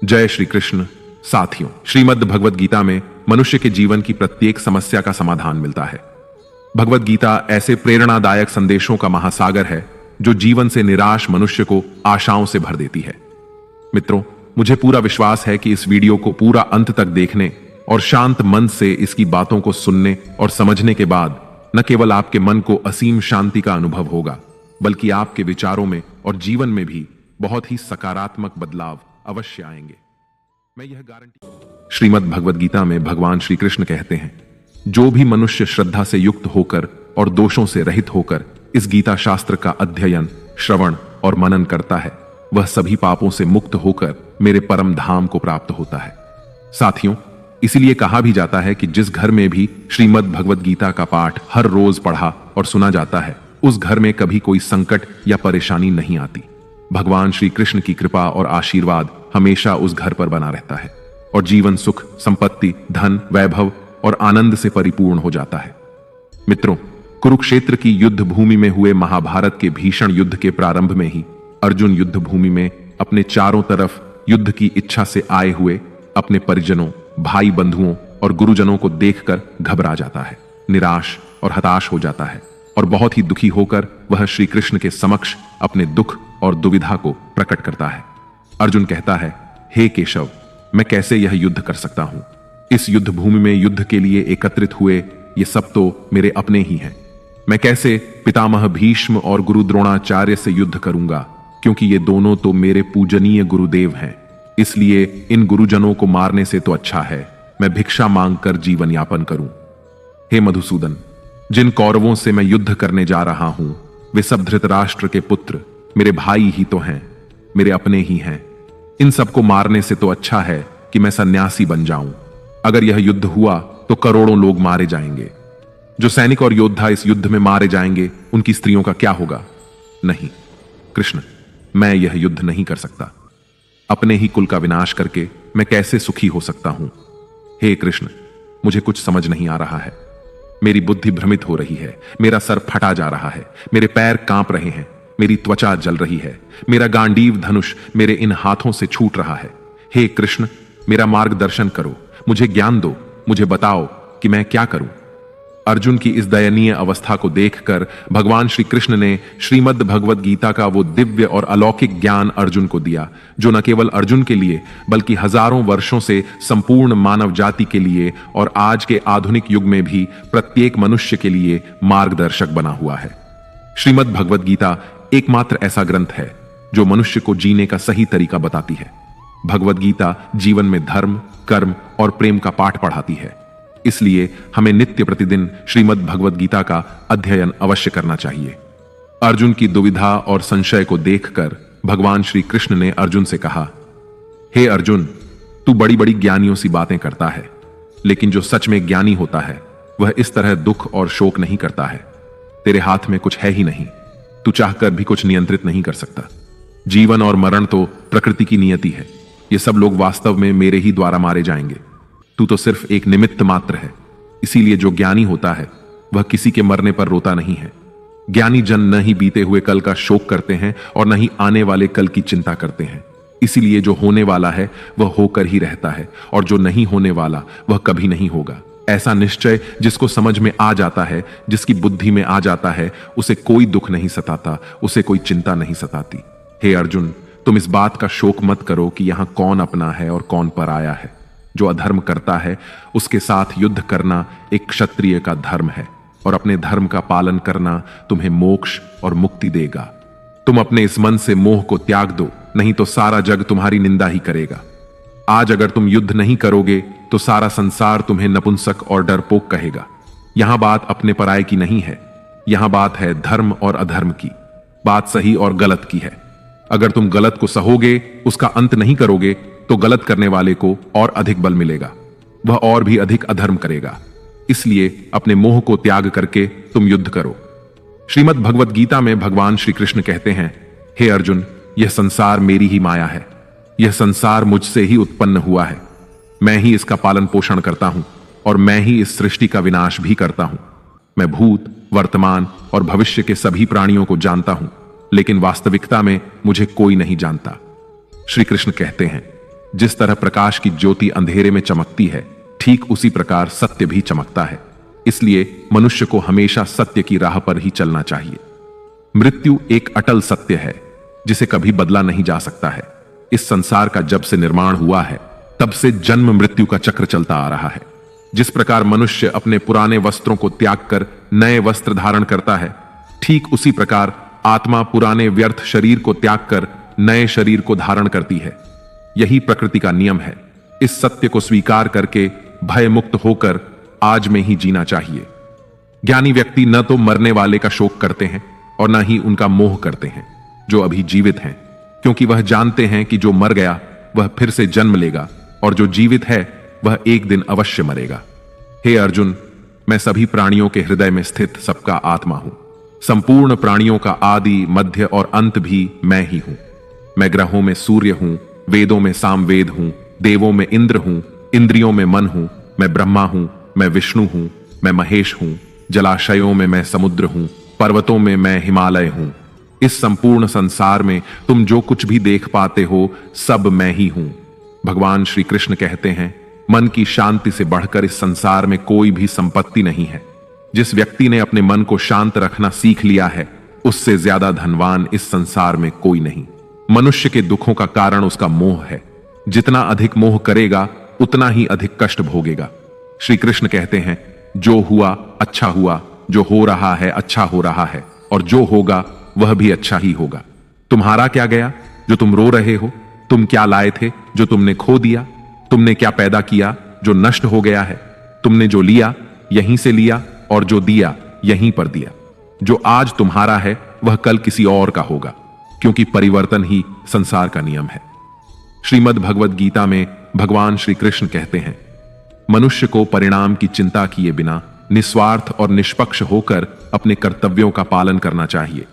जय श्री कृष्ण। साथियों, श्रीमद् भगवद गीता में मनुष्य के जीवन की प्रत्येक समस्या का समाधान मिलता है। भगवद गीता ऐसे प्रेरणादायक संदेशों का महासागर है जो जीवन से निराश मनुष्य को आशाओं से भर देती है। मित्रों, मुझे पूरा विश्वास है कि इस वीडियो को पूरा अंत तक देखने और शांत मन से इसकी बातों को सुनने और समझने के बाद न केवल आपके मन को असीम शांति का अनुभव होगा, बल्कि आपके विचारों में और जीवन में भी बहुत ही सकारात्मक बदलाव अवश्य आएंगे। मैं यह गारंटी। श्रीमद् भगवद गीता में भगवान श्री कृष्ण कहते हैं, जो भी मनुष्य श्रद्धा से युक्त होकर और दोषों से रहित होकर इस गीता शास्त्र का अध्ययन, श्रवण और मनन करता है, वह सभी पापों से मुक्त होकर मेरे परम धाम को प्राप्त होता है। साथियों, इसीलिए कहा भी जाता है कि जिस घर में भी श्रीमद् भगवद गीता का पाठ हर रोज पढ़ा और सुना जाता है, उस घर में कभी कोई संकट या परेशानी नहीं आती। भगवान श्री कृष्ण की कृपा और आशीर्वाद हमेशा उस घर पर बना रहता है और जीवन सुख, संपत्ति, धन, वैभव और आनंद से परिपूर्ण हो जाता है। मित्रों, कुरुक्षेत्र की युद्ध भूमि में हुए महाभारत के भीषण युद्ध के प्रारंभ में ही अर्जुन युद्ध भूमि में अपने चारों तरफ युद्ध की इच्छा से आए हुए अपने परिजनों, भाई बंधुओं और गुरुजनों को देखकर घबरा जाता है, निराश और हताश हो जाता है और बहुत ही दुखी होकर वह श्री कृष्ण के समक्ष अपने दुख और दुविधा को प्रकट करता है। अर्जुन कहता है, हे केशव, मैं कैसे यह युद्ध कर सकता हूं? इस युद्ध भूमि में युद्ध के लिए एकत्रित हुए ये सब तो मेरे अपने ही हैं। मैं कैसे पितामह भीष्म और गुरु द्रोणाचार्य से युद्ध करूंगा, क्योंकि ये दोनों तो मेरे पूजनीय गुरुदेव हैं। इसलिए इन गुरुजनों को मारने से तो अच्छा है मैं भिक्षा मांगकर जीवन यापन करूं। हे मधुसूदन, जिन कौरवों से मैं युद्ध करने जा रहा हूं, वे सब धृतराष्ट्र के पुत्र मेरे भाई ही तो हैं, मेरे अपने ही हैं। इन सबको मारने से तो अच्छा है कि मैं सन्यासी बन जाऊं। अगर यह युद्ध हुआ तो करोड़ों लोग मारे जाएंगे। जो सैनिक और योद्धा इस युद्ध में मारे जाएंगे, उनकी स्त्रियों का क्या होगा? नहीं कृष्ण, मैं यह युद्ध नहीं कर सकता। अपने ही कुल का विनाश करके मैं कैसे सुखी हो सकता हूं? हे कृष्ण, मुझे कुछ समझ नहीं आ रहा है। मेरी बुद्धि भ्रमित हो रही है, मेरा सर फटा जा रहा है, मेरे पैर कांप रहे हैं, मेरी त्वचा जल रही है, मेरा गांडीव धनुष मेरे इन हाथों से छूट रहा है। हे कृष्ण, मेरा मार्गदर्शन करो, मुझे ज्ञान दो, मुझे बताओ कि मैं क्या करूं। अर्जुन की इस दयनीय अवस्था को देखकर भगवान श्री कृष्ण ने श्रीमद् भगवद गीता का वो दिव्य और अलौकिक ज्ञान अर्जुन को दिया, जो न केवल अर्जुन के लिए बल्कि हजारों वर्षों से संपूर्ण मानव जाति के लिए और आज के आधुनिक युग में भी प्रत्येक मनुष्य के लिए मार्गदर्शक बना हुआ है। श्रीमद् भगवद गीता एकमात्र ऐसा ग्रंथ है जो मनुष्य को जीने का सही तरीका बताती है। भगवद गीता जीवन में धर्म, कर्म और प्रेम का पाठ पढ़ाती है। इसलिए हमें नित्य प्रतिदिन श्रीमद् भगवद गीता का अध्ययन अवश्य करना चाहिए। अर्जुन की दुविधा और संशय को देखकर भगवान श्री कृष्ण ने अर्जुन से कहा, हे अर्जुन, तू बड़ी बड़ी ज्ञानियों सी बातें करता है, लेकिन जो सच में ज्ञानी होता है वह इस तरह दुख और शोक नहीं करता है। तेरे हाथ में कुछ है ही नहीं, तू चाहकर भी कुछ नियंत्रित नहीं कर सकता। जीवन और मरण तो प्रकृति की नियति है। ये सब लोग वास्तव में मेरे ही द्वारा मारे जाएंगे। तू तो सिर्फ एक निमित्त मात्र है। इसीलिए जो ज्ञानी होता है वह किसी के मरने पर रोता नहीं है। ज्ञानी जन न ही बीते हुए कल का शोक करते हैं और न ही आने वाले कल की चिंता करते हैं। इसीलिए जो होने वाला है वह होकर ही रहता है और जो नहीं होने वाला वह कभी नहीं होगा। ऐसा निश्चय जिसको समझ में आ जाता है, जिसकी बुद्धि में आ जाता है, उसे कोई दुख नहीं सताता, उसे कोई चिंता नहीं सताती। हे अर्जुन, तुम इस बात का शोक मत करो कि यहां कौन अपना है और कौन पराया है। जो अधर्म करता है उसके साथ युद्ध करना एक क्षत्रिय का धर्म है और अपने धर्म का पालन करना तुम्हें मोक्ष और मुक्ति देगा। तुम अपने इस मन से मोह को त्याग दो, नहीं तो सारा जग तुम्हारी निंदा ही करेगा। आज अगर तुम युद्ध नहीं करोगे तो सारा संसार तुम्हें नपुंसक और डरपोक कहेगा। यहां बात अपने पराये की नहीं है, यहां बात है धर्म और अधर्म की, बात सही और गलत की है। अगर तुम गलत को सहोगे, उसका अंत नहीं करोगे, तो गलत करने वाले को और अधिक बल मिलेगा, वह और भी अधिक अधर्म करेगा। इसलिए अपने मोह को त्याग करके तुम युद्ध करो। श्रीमद् भगवद गीता में भगवान श्री कृष्ण कहते हैं, हे अर्जुन, यह संसार मेरी ही माया है। यह संसार मुझसे ही उत्पन्न हुआ है। मैं ही इसका पालन पोषण करता हूं और मैं ही इस सृष्टि का विनाश भी करता हूं। मैं भूत, वर्तमान और भविष्य के सभी प्राणियों को जानता हूं, लेकिन वास्तविकता में मुझे कोई नहीं जानता। श्री कृष्ण कहते हैं, जिस तरह प्रकाश की ज्योति अंधेरे में चमकती है, ठीक उसी प्रकार सत्य भी चमकता है। इसलिए मनुष्य को हमेशा सत्य की राह पर ही चलना चाहिए। मृत्यु एक अटल सत्य है जिसे कभी बदला नहीं जा सकता है। इस संसार का जब से निर्माण हुआ है तब से जन्म मृत्यु का चक्र चलता आ रहा है। जिस प्रकार मनुष्य अपने पुराने वस्त्रों को त्याग कर नए वस्त्र धारण करता है, ठीक उसी प्रकार आत्मा पुराने व्यर्थ शरीर को त्याग कर नए शरीर को धारण करती है। यही प्रकृति का नियम है। इस सत्य को स्वीकार करके भय मुक्त होकर आज में ही जीना चाहिए। ज्ञानी व्यक्ति न तो मरने वाले का शोक करते हैं और न ही उनका मोह करते हैं जो अभी जीवित हैं, क्योंकि वह जानते हैं कि जो मर गया वह फिर से जन्म लेगा और जो जीवित है वह एक दिन अवश्य मरेगा। हे अर्जुन, मैं सभी प्राणियों के हृदय में स्थित सबका आत्मा हूं। संपूर्ण प्राणियों का आदि, मध्य और अंत भी मैं ही हूं। मैं ग्रहों में सूर्य हूं, वेदों में सामवेद हूं, देवों में इंद्र हूं, इंद्रियों में मन हूं, मैं ब्रह्मा हूं, मैं विष्णु हूं, मैं महेश हूं, जलाशयों में मैं समुद्र हूं, पर्वतों में मैं हिमालय हूं। इस संपूर्ण संसार में तुम जो कुछ भी देख पाते हो सब मैं ही हूं। भगवान श्री कृष्ण कहते हैं, मन की शांति से बढ़कर इस संसार में कोई भी संपत्ति नहीं है। जिस व्यक्ति ने अपने मन को शांत रखना सीख लिया है, उससे ज्यादा धनवान इस संसार में कोई नहीं। मनुष्य के दुखों का कारण उसका मोह है। जितना अधिक मोह करेगा उतना ही अधिक कष्ट भोगेगा। श्री कृष्ण कहते हैं, जो हुआ अच्छा हुआ, जो हो रहा है अच्छा हो रहा है, और जो होगा वह भी अच्छा ही होगा। तुम्हारा क्या गया जो तुम रो रहे हो? तुम क्या लाए थे जो तुमने खो दिया? तुमने क्या पैदा किया जो नष्ट हो गया है? तुमने जो लिया यहीं से लिया और जो दिया यहीं पर दिया। जो आज तुम्हारा है वह कल किसी और का होगा, क्योंकि परिवर्तन ही संसार का नियम है। श्रीमद् भगवद गीता में भगवान श्री कृष्ण कहते हैं, मनुष्य को परिणाम की चिंता किए बिना निस्वार्थ और निष्पक्ष होकर अपने कर्तव्यों का पालन करना चाहिए।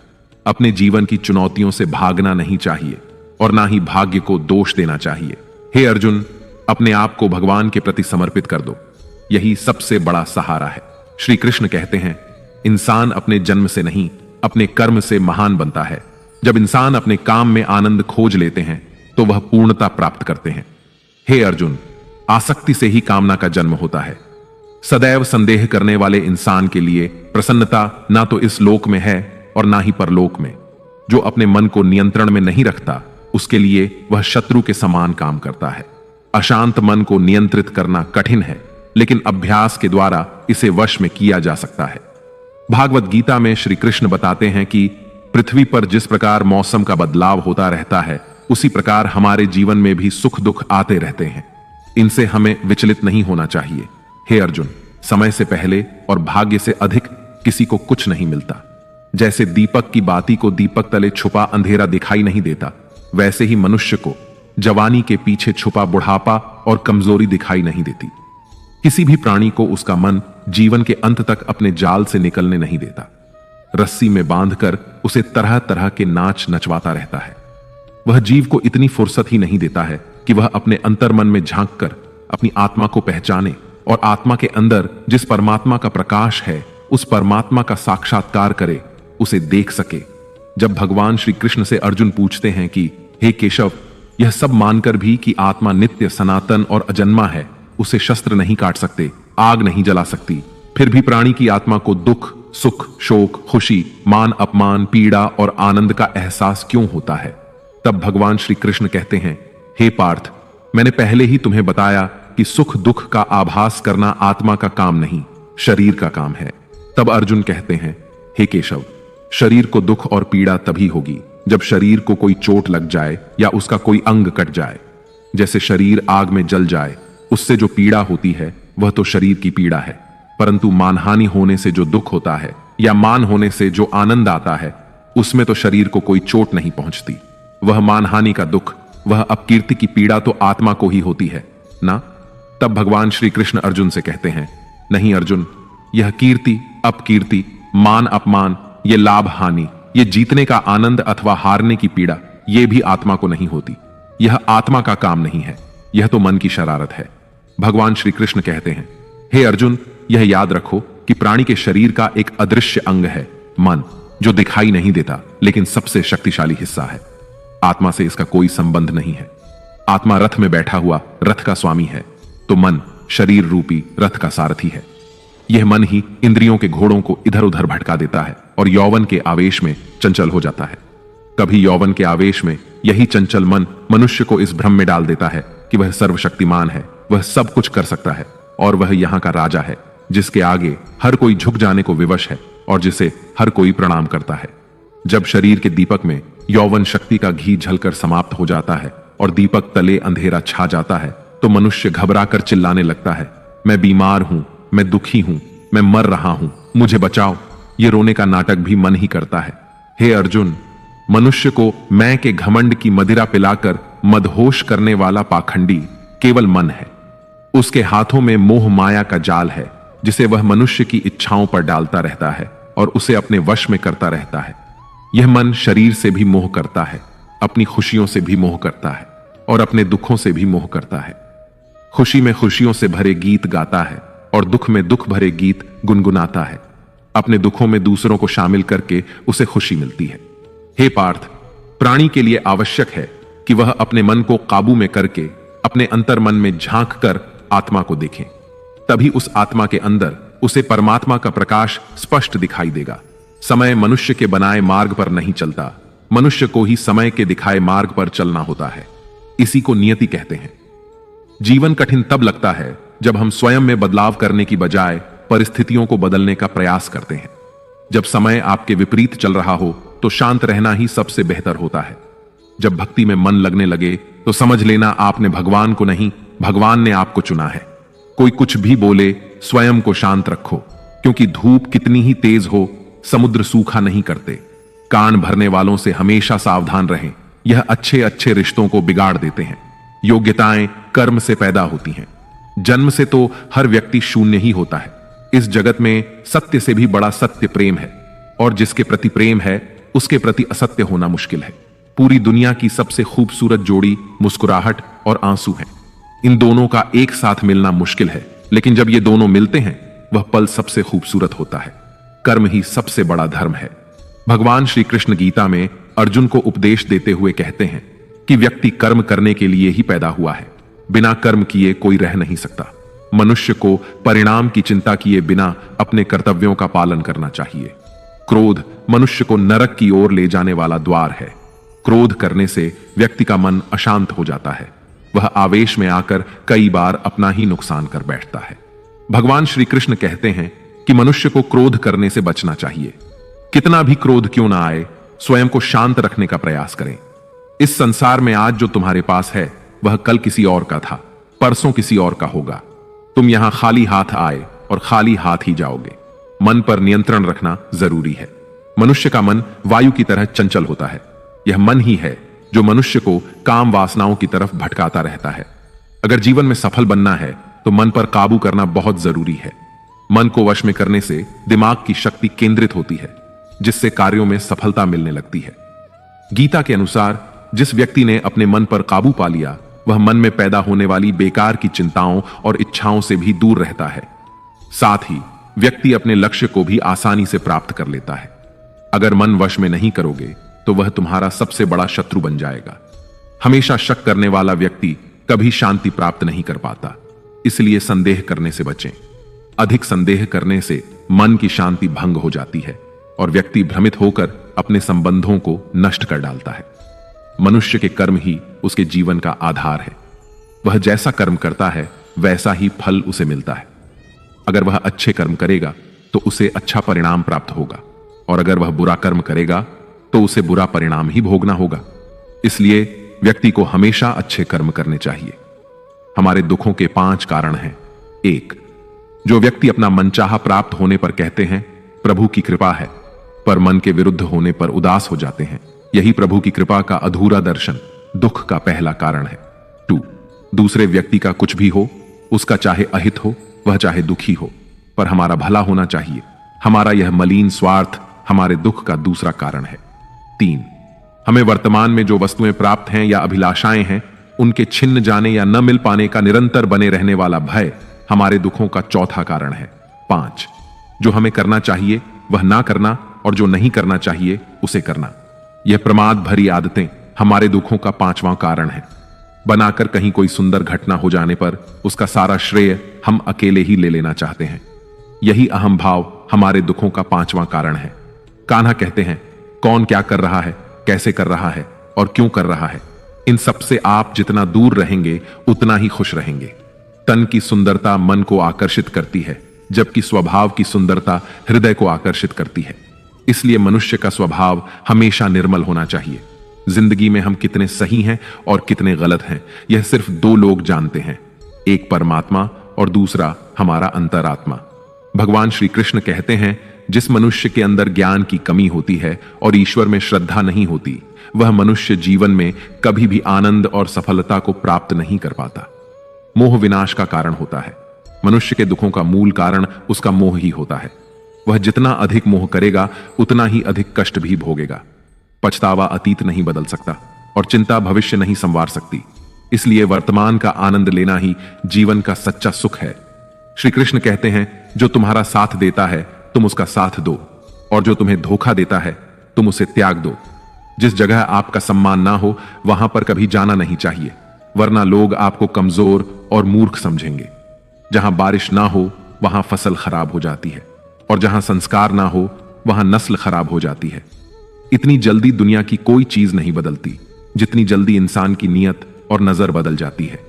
अपने जीवन की चुनौतियों से भागना नहीं चाहिए और ना ही भाग्य को दोष देना चाहिए। हे अर्जुन, अपने आप को भगवान के प्रति समर्पित कर दो, यही सबसे बड़ा सहारा है। श्री कृष्ण कहते हैं, इंसान अपने जन्म से नहीं अपने कर्म से महान बनता है। जब इंसान अपने काम में आनंद खोज लेते हैं तो वह पूर्णता प्राप्त करते हैं। हे अर्जुन, आसक्ति से ही कामना का जन्म होता है। सदैव संदेह करने वाले इंसान के लिए प्रसन्नता ना तो इस लोक में है और ना ही परलोक में। जो अपने मन को नियंत्रण में नहीं रखता उसके लिए वह शत्रु के समान काम करता है। अशांत मन को नियंत्रित करना कठिन है, लेकिन अभ्यास के द्वारा इसे वश में किया जा सकता है। भागवत गीता में श्री कृष्ण बताते हैं कि पृथ्वी पर जिस प्रकार मौसम का बदलाव होता रहता है, उसी प्रकार हमारे जीवन में भी सुख दुख आते रहते हैं। इनसे हमें विचलित नहीं होना चाहिए। हे अर्जुन, समय से पहले और भाग्य से अधिक किसी को कुछ नहीं मिलता। जैसे दीपक की बाती को दीपक तले छुपा अंधेरा दिखाई नहीं देता, वैसे ही मनुष्य को जवानी के पीछे छुपा बुढ़ापा और कमजोरी दिखाई नहीं देती। किसी भी प्राणी को उसका मन जीवन के अंत तक अपने जाल से निकलने नहीं देता। रस्सी में बांधकर उसे तरह तरह के नाच नचवाता रहता है। वह जीव को इतनी फुर्सत ही नहीं देता है कि वह अपने अंतर्मन में झांककर अपनी आत्मा को पहचाने और आत्मा के अंदर जिस परमात्मा का प्रकाश है उस परमात्मा का साक्षात्कार करे, उसे देख सके। जब भगवान श्री कृष्ण से अर्जुन पूछते हैं कि हे केशव, यह सब मानकर भी कि आत्मा नित्य सनातन और अजन्मा है, उसे शस्त्र नहीं काट सकते, आग नहीं जला सकती, फिर भी प्राणी की आत्मा को दुख, सुख, शोक, खुशी, मान अपमान, पीड़ा और आनंद का एहसास क्यों होता है? तब भगवान श्री कृष्ण कहते हैं, हे पार्थ, मैंने पहले ही तुम्हें बताया कि सुख दुख का आभास करना आत्मा का काम नहीं, शरीर का काम है। तब अर्जुन कहते हैं, हे केशव, शरीर को दुख और पीड़ा तभी होगी जब शरीर को कोई चोट लग जाए या उसका कोई अंग कट जाए। जैसे शरीर आग में जल जाए, उससे जो पीड़ा होती है वह तो शरीर की पीड़ा है, परंतु मानहानि होने से जो दुख होता है या मान होने से जो आनंद आता है, उसमें तो शरीर को कोई चोट नहीं पहुंचती। वह मानहानि का दुख, वह अपकीर्ति की पीड़ा तो आत्मा को ही होती है ना। तब भगवान श्री कृष्ण अर्जुन से कहते हैं, नहीं अर्जुन, यह कीर्ति अपकीर्ति, मान अपमान, ये लाभ हानि, ये जीतने का आनंद अथवा हारने की पीड़ा, ये भी आत्मा को नहीं होती। यह आत्मा का काम नहीं है, यह तो मन की शरारत है। भगवान श्री कृष्ण कहते हैं, हे अर्जुन, यह याद रखो कि प्राणी के शरीर का एक अदृश्य अंग है मन, जो दिखाई नहीं देता लेकिन सबसे शक्तिशाली हिस्सा है। आत्मा से इसका कोई संबंध नहीं है। आत्मा रथ में बैठा हुआ रथ का स्वामी है, तो मन शरीर रूपी रथ का सारथी है। यह मन ही इंद्रियों के घोड़ों को इधर उधर भटका देता है और यौवन के आवेश में चंचल हो जाता है। कभी यौवन के आवेश में यही चंचल मन मनुष्य को इस भ्रम में डाल देता है कि वह सर्वशक्तिमान है, वह सब कुछ कर सकता है और वह यहाँ का राजा है, जिसके आगे हर कोई झुक जाने को विवश है और जिसे हर कोई प्रणाम करता है। जब शरीर के दीपक में यौवन शक्ति का घी झलकर समाप्त हो जाता है और दीपक तले अंधेरा छा जाता है, तो मनुष्य घबराकर चिल्लाने लगता है, मैं बीमार हूं, मैं दुखी हूं, मैं मर रहा हूं, मुझे बचाओ। ये रोने का नाटक भी मन ही करता है। हे अर्जुन, मनुष्य को मैं के घमंड की मदिरा पिलाकर मदहोश करने वाला पाखंडी केवल मन है। उसके हाथों में मोह माया का जाल है, जिसे वह मनुष्य की इच्छाओं पर डालता रहता है और उसे अपने वश में करता रहता है। यह मन शरीर से भी मोह करता है, अपनी खुशियों से भी मोह करता है और अपने दुखों से भी मोह करता है। खुशी में खुशियों से भरे गीत गाता है और दुख में दुख भरे गीत गुनगुनाता है। अपने दुखों में दूसरों को शामिल करके उसे खुशी मिलती है। हे पार्थ, प्राणी के लिए आवश्यक है कि वह अपने मन को काबू में करके अपने अंतर मन में झांक कर आत्मा को देखें। तभी उस आत्मा के अंदर उसे परमात्मा का प्रकाश स्पष्ट दिखाई देगा। समय मनुष्य के बनाए मार्ग पर नहीं चलता, मनुष्य को ही समय के दिखाए मार्ग पर चलना होता है। इसी को नियति कहते हैं। जीवन कठिन तब लगता है जब हम स्वयं में बदलाव करने की बजाय परिस्थितियों को बदलने का प्रयास करते हैं। जब समय आपके विपरीत चल रहा हो तो शांत रहना ही सबसे बेहतर होता है। जब भक्ति में मन लगने लगे तो समझ लेना आपने भगवान को नहीं, भगवान ने आपको चुना है। कोई कुछ भी बोले, स्वयं को शांत रखो, क्योंकि धूप कितनी ही तेज हो, समुद्र सूखा नहीं करते। कान भरने वालों से हमेशा सावधान रहें, यह अच्छे अच्छे रिश्तों को बिगाड़ देते हैं। योग्यताएं कर्म से पैदा होती हैं। जन्म से तो हर व्यक्ति शून्य ही होता है। इस जगत में सत्य से भी बड़ा सत्य प्रेम है, और जिसके प्रति प्रेम है उसके प्रति असत्य होना मुश्किल है। पूरी दुनिया की सबसे खूबसूरत जोड़ी मुस्कुराहट और आंसू है। इन दोनों का एक साथ मिलना मुश्किल है, लेकिन जब ये दोनों मिलते हैं वह पल सबसे खूबसूरत होता है। कर्म ही सबसे बड़ा धर्म है। भगवान श्री कृष्ण गीता में अर्जुन को उपदेश देते हुए कहते हैं कि व्यक्ति कर्म करने के लिए ही पैदा हुआ है, बिना कर्म किए कोई रह नहीं सकता। मनुष्य को परिणाम की चिंता किए बिना अपने कर्तव्यों का पालन करना चाहिए। क्रोध मनुष्य को नरक की ओर ले जाने वाला द्वार है। क्रोध करने से व्यक्ति का मन अशांत हो जाता है। वह आवेश में आकर कई बार अपना ही नुकसान कर बैठता है। भगवान श्री कृष्ण कहते हैं कि मनुष्य को क्रोध करने से बचना चाहिए। कितना भी क्रोध क्यों ना आए, स्वयं को शांत रखने का प्रयास करें। इस संसार में आज जो तुम्हारे पास है वह कल किसी और का था, परसों किसी और का होगा। तुम यहां खाली हाथ आए और खाली हाथ ही जाओगे। मन पर नियंत्रण रखना जरूरी है। मनुष्य का मन वायु की तरह चंचल होता है। यह मन ही है जो मनुष्य को काम वासनाओं की तरफ भटकाता रहता है। अगर जीवन में सफल बनना है तो मन पर काबू करना बहुत जरूरी है। मन को वश में करने से दिमाग की शक्ति केंद्रित होती है, जिससे कार्यों में सफलता मिलने लगती है। गीता के अनुसार जिस व्यक्ति ने अपने मन पर काबू पा लिया, वह मन में पैदा होने वाली बेकार की चिंताओं और इच्छाओं से भी दूर रहता है। साथ ही व्यक्ति अपने लक्ष्य को भी आसानी से प्राप्त कर लेता है। अगर मन वश में नहीं करोगे तो वह तुम्हारा सबसे बड़ा शत्रु बन जाएगा। हमेशा शक करने वाला व्यक्ति कभी शांति प्राप्त नहीं कर पाता, इसलिए संदेह करने से बचें। अधिक संदेह करने से मन की शांति भंग हो जाती है और व्यक्ति भ्रमित होकर अपने संबंधों को नष्ट कर डालता है। मनुष्य के कर्म ही उसके जीवन का आधार है। वह जैसा कर्म करता है वैसा ही फल उसे मिलता है। अगर वह अच्छे कर्म करेगा तो उसे अच्छा परिणाम प्राप्त होगा, और अगर वह बुरा कर्म करेगा तो उसे बुरा परिणाम ही भोगना होगा। इसलिए व्यक्ति को हमेशा अच्छे कर्म करने चाहिए। हमारे दुखों के 5 कारण हैं। 1. जो व्यक्ति अपना मनचाहा प्राप्त होने पर कहते हैं प्रभु की कृपा है, पर मन के विरुद्ध होने पर उदास हो जाते हैं, यही प्रभु की कृपा का अधूरा दर्शन दुख का पहला कारण है। 2. दूसरे व्यक्ति का कुछ भी हो, उसका चाहे अहित हो, वह चाहे दुखी हो, पर हमारा भला होना चाहिए। हमारा यह मलिन स्वार्थ हमारे दुख का दूसरा कारण है। 3. हमें वर्तमान में जो वस्तुएं प्राप्त हैं या अभिलाषाएं हैं, उनके छिन्न जाने या न मिल पाने का निरंतर बने रहने वाला भय हमारे दुखों का चौथा कारण है। 5. जो हमें करना चाहिए वह ना करना, और जो नहीं करना चाहिए उसे करना। यह प्रमाद भरी आदतें हमारे दुखों का 5वां कारण है। बनाकर कहीं कोई सुंदर घटना हो जाने पर उसका सारा श्रेय हम अकेले ही ले लेना चाहते हैं। यही अहम भाव हमारे दुखों का 5वां कारण है। कान्हा कहते हैं, कौन क्या कर रहा है, कैसे कर रहा है और क्यों कर रहा है, इन सब से आप जितना दूर रहेंगे उतना ही खुश रहेंगे। तन की सुंदरता मन को आकर्षित करती है, जबकि स्वभाव की सुंदरता हृदय को आकर्षित करती है। इसलिए मनुष्य का स्वभाव हमेशा निर्मल होना चाहिए। जिंदगी में हम कितने सही हैं और कितने गलत हैं, यह सिर्फ 2 लोग जानते हैं, एक परमात्मा और दूसरा हमारा अंतरात्मा। भगवान श्री कृष्ण कहते हैं, जिस मनुष्य के अंदर ज्ञान की कमी होती है और ईश्वर में श्रद्धा नहीं होती, वह मनुष्य जीवन में कभी भी आनंद और सफलता को प्राप्त नहीं कर पाता। मोह विनाश का कारण होता है। मनुष्य के दुखों का मूल कारण उसका मोह ही होता है। वह जितना अधिक मोह करेगा उतना ही अधिक कष्ट भी भोगेगा। पछतावा अतीत नहीं बदल सकता और चिंता भविष्य नहीं संवार सकती। इसलिए वर्तमान का आनंद लेना ही जीवन का सच्चा सुख है। श्री कृष्ण कहते हैं, जो तुम्हारा साथ देता है तुम उसका साथ दो, और जो तुम्हें धोखा देता है तुम उसे त्याग दो। जिस जगह आपका सम्मान ना हो वहां पर कभी जाना नहीं चाहिए, वरना लोग आपको कमजोर और मूर्ख समझेंगे। जहां बारिश ना हो वहां फसल खराब हो जाती है, और जहां संस्कार ना हो वहां नस्ल खराब हो जाती है। इतनी जल्दी दुनिया की कोई चीज नहीं बदलती जितनी जल्दी इंसान की नीयत और नजर बदल जाती है।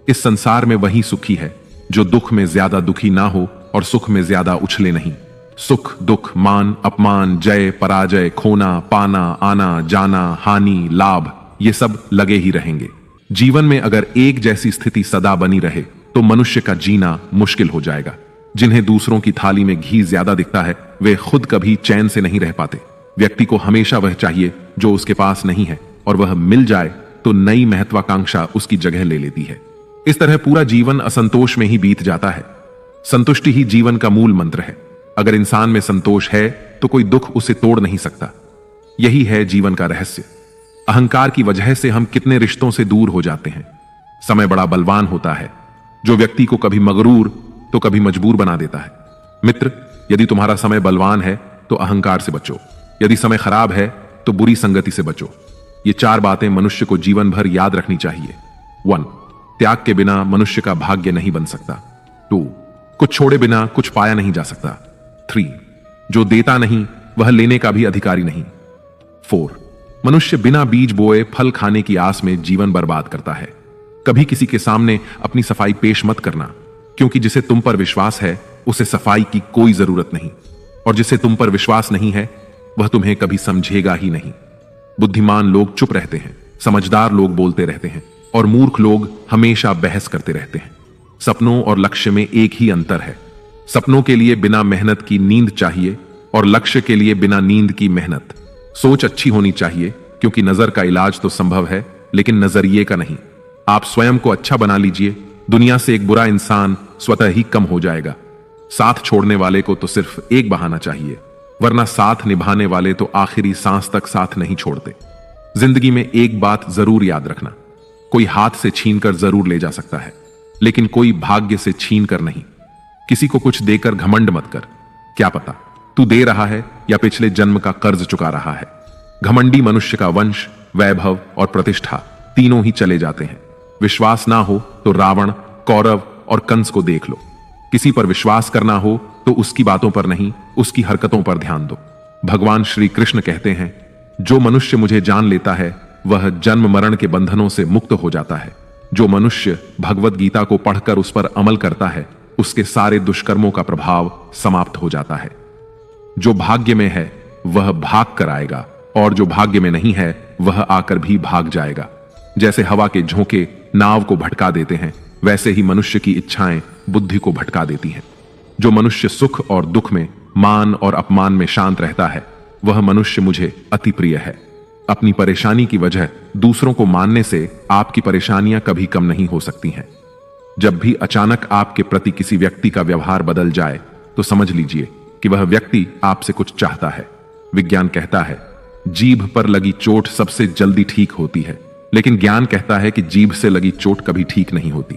इस संसार में वही सुखी है जो दुख में ज्यादा दुखी ना हो और सुख में ज्यादा उछले नहीं। सुख दुख, मान अपमान, जय पराजय, खोना पाना, आना जाना, हानि लाभ, ये सब लगे ही रहेंगे। जीवन में अगर एक जैसी स्थिति सदा बनी रहे तो मनुष्य का जीना मुश्किल हो जाएगा। जिन्हें दूसरों की थाली में घी ज्यादा दिखता है वे खुद कभी चैन से नहीं रह पाते। व्यक्ति को हमेशा वह चाहिए जो उसके पास नहीं है, और वह मिल जाए तो नई महत्वाकांक्षा उसकी जगह ले लेती है। इस तरह पूरा जीवन असंतोष में ही बीत जाता है। संतुष्टि ही जीवन का मूल मंत्र है। अगर इंसान में संतोष है तो कोई दुख उसे तोड़ नहीं सकता। यही है जीवन का रहस्य। अहंकार की वजह से हम कितने रिश्तों से दूर हो जाते हैं। समय बड़ा बलवान होता है, जो व्यक्ति को कभी मगरूर तो कभी मजबूर बना देता है। मित्र, यदि तुम्हारा समय बलवान है तो अहंकार से बचो, यदि समय खराब है तो बुरी संगति से बचो। ये 4 बातें मनुष्य को जीवन भर याद रखनी चाहिए। 1. त्याग के बिना मनुष्य का भाग्य नहीं बन सकता। 2. कुछ छोड़े बिना कुछ पाया नहीं जा सकता। 3. जो देता नहीं वह लेने का भी अधिकारी नहीं। 4. मनुष्य बिना बीज बोए फल खाने की आस में जीवन बर्बाद करता है। कभी किसी के सामने अपनी सफाई पेश मत करना, क्योंकि जिसे तुम पर विश्वास है उसे सफाई की कोई जरूरत नहीं, और जिसे तुम पर विश्वास नहीं है वह तुम्हें कभी समझेगा ही नहीं। बुद्धिमान लोग चुप रहते हैं, समझदार लोग बोलते रहते हैं, और मूर्ख लोग हमेशा बहस करते रहते हैं। सपनों और लक्ष्य में एक ही अंतर है। सपनों के लिए बिना मेहनत की नींद चाहिए, और लक्ष्य के लिए बिना नींद की मेहनत। सोच अच्छी होनी चाहिए, क्योंकि नजर का इलाज तो संभव है लेकिन नजरिए का नहीं। आप स्वयं को अच्छा बना लीजिए, दुनिया से एक बुरा इंसान स्वतः ही कम हो जाएगा। साथ छोड़ने वाले को तो सिर्फ एक बहाना चाहिए, वरना साथ निभाने वाले तो आखिरी सांस तक साथ नहीं छोड़ते। जिंदगी में एक बात जरूर याद रखना, कोई हाथ से छीनकर जरूर ले जा सकता है, लेकिन कोई भाग्य से छीन कर नहीं। किसी को कुछ देकर घमंड मत कर, क्या पता तू दे रहा है या पिछले जन्म का कर्ज चुका रहा है। घमंडी मनुष्य का वंश, वैभव और प्रतिष्ठा तीनों ही चले जाते हैं। विश्वास ना हो तो रावण, कौरव और कंस को देख लो। किसी पर विश्वास करना हो तो उसकी बातों पर नहीं, उसकी हरकतों पर ध्यान दो। भगवान श्री कृष्ण कहते हैं, जो मनुष्य मुझे जान लेता है वह जन्म मरण के बंधनों से मुक्त हो जाता है। जो मनुष्य भगवत गीता को पढ़कर उस पर अमल करता है उसके सारे दुष्कर्मों का प्रभाव समाप्त हो जाता है। जो भाग्य में है वह भाग कर आएगा, और जो भाग्य में नहीं है वह आकर भी भाग जाएगा। जैसे हवा के झोंके नाव को भटका देते हैं, वैसे ही मनुष्य की इच्छाएं बुद्धि को भटका देती हैं। जो मनुष्य सुख और दुख में, मान और अपमान में शांत रहता है वह मनुष्य मुझे अति प्रिय है। अपनी परेशानी की वजह दूसरों को मानने से आपकी परेशानियां कभी कम नहीं हो सकती हैं। जब भी अचानक आपके प्रति किसी व्यक्ति का व्यवहार बदल जाए तो समझ लीजिए कि वह व्यक्ति आपसे कुछ चाहता है। विज्ञान कहता है जीभ पर लगी चोट सबसे जल्दी ठीक होती है, लेकिन ज्ञान कहता है कि जीभ से लगी चोट कभी ठीक नहीं होती।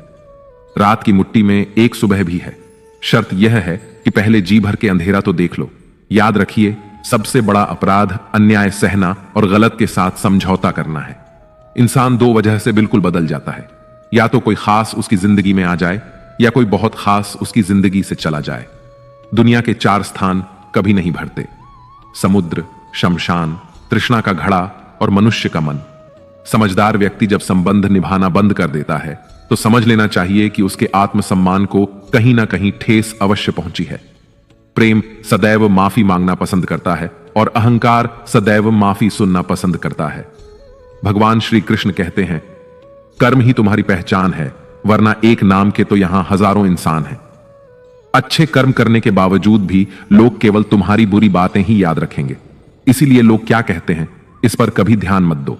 रात की मुट्ठी में एक सुबह भी है। शर्त यह है कि पहले जी भर के अंधेरा तो देख लो। याद रखिए, सबसे बड़ा अपराध अन्याय सहना और गलत के साथ समझौता करना है। इंसान 2 वजह से बिल्कुल बदल जाता है। या तो कोई खास उसकी जिंदगी में आ जाए या कोई बहुत खास उसकी जिंदगी से चला जाए। दुनिया के 4 स्थान कभी नहीं भरते: समुद्र, शमशान, तृष्णा का घड़ा और मनुष्य का मन। समझदार व्यक्ति जब संबंध निभाना बंद कर देता है तो समझ लेना चाहिए कि उसके आत्मसम्मान को कहीं ना कहीं ठेस अवश्य पहुंची है। प्रेम सदैव माफी मांगना पसंद करता है और अहंकार सदैव माफी सुनना पसंद करता है। भगवान श्री कृष्ण कहते हैं, कर्म ही तुम्हारी पहचान है, वरना एक नाम के तो यहां हजारों इंसान हैं। अच्छे कर्म करने के बावजूद भी लोग केवल तुम्हारी बुरी बातें ही याद रखेंगे। इसीलिए लोग क्या कहते हैं, इस पर कभी ध्यान मत दो।